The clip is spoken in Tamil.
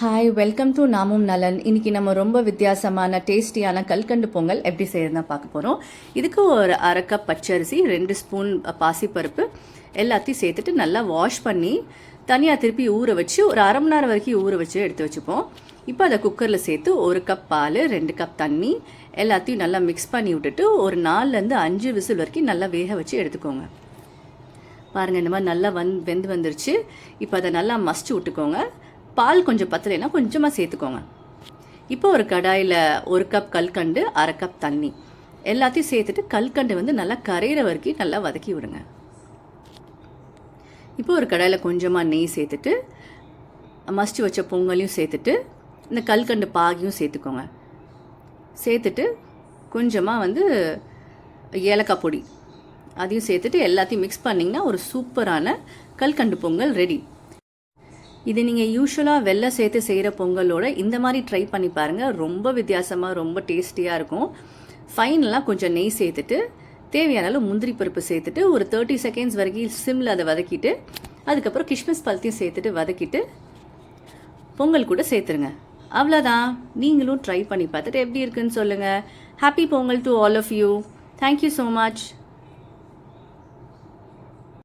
ஹாய், வெல்கம் டு நாமும் நலன். இன்றைக்கி நம்ம ரொம்ப வித்தியாசமான டேஸ்டியான கல்கண்டு பொங்கல் எப்படி செய்யறதுனா பார்க்க போகிறோம். இதுக்கு ஒரு அரை கப் பச்சரிசி, 2 ஸ்பூன் பாசிப்பருப்பு எல்லாத்தையும் சேர்த்துட்டு நல்லா வாஷ் பண்ணி தனியாக திருப்பி ஊற வச்சு ஒரு அரை மணி நேரம் வரைக்கும் ஊற வச்சு எடுத்து வச்சுப்போம். இப்போ அதை குக்கரில் சேர்த்து 1 கப் பால், 2 கப் தண்ணி எல்லாத்தையும் நல்லா மிக்ஸ் பண்ணி விட்டுட்டு ஒரு 4லேருந்து 5 விசில் வரைக்கும் நல்லா வேக வச்சு எடுத்துக்கோங்க. பாருங்கள், இந்த மாதிரி நல்லா வெந்து வந்துருச்சு. இப்போ அதை நல்லா மசிச்சு விட்டுக்கோங்க. பால் கொஞ்சம் பத்தலைன்னா கொஞ்சமாக சேர்த்துக்கோங்க. இப்போ ஒரு கடாயில் 1 கப் கல்கண்டு, அரை கப் தண்ணி எல்லாத்தையும் சேர்த்துட்டு கல்கண்டு நல்லா கரையிற வரைக்கும் நல்லா வதக்கி விடுங்க. இப்போ ஒரு கடாயில் கொஞ்சமாக நெய் சேர்த்துட்டு மசிச்சு வச்ச பொங்கலையும் சேர்த்துட்டு இந்த கல்கண்டு பாகியும் சேர்த்துக்கோங்க. சேர்த்துட்டு கொஞ்சமாக ஏலக்காய் பொடி அதையும் சேர்த்துட்டு எல்லாத்தையும் மிக்ஸ் பண்ணிங்கன்னா ஒரு சூப்பரான கல்கண்டு பொங்கல் ரெடி. இது நீங்கள் யூஸ்வலாக வெள்ளை சேர்த்து செய்கிற பொங்கலோட இந்த மாதிரி ட்ரை பண்ணி பாருங்கள். ரொம்ப வித்தியாசமாக ரொம்ப டேஸ்டியாக இருக்கும். ஃபைனலாக கொஞ்சம் நெய் சேர்த்துட்டு தேவையான அளவு முந்திரி பருப்பு சேர்த்துட்டு ஒரு 30 செகண்ட்ஸ் வரைக்கும் சிம்மில் அதை வதக்கிட்டு அதுக்கப்புறம் கிஷ்மிஸ் பழத்தையும் சேர்த்துட்டு வதக்கிட்டு பொங்கல் கூட சேர்த்துருங்க. அவ்வளோதான். நீங்களும் ட்ரை பண்ணி பார்த்துட்டு எப்படி இருக்குன்னு சொல்லுங்கள். Happy Pongal to all of you. Thank you so much.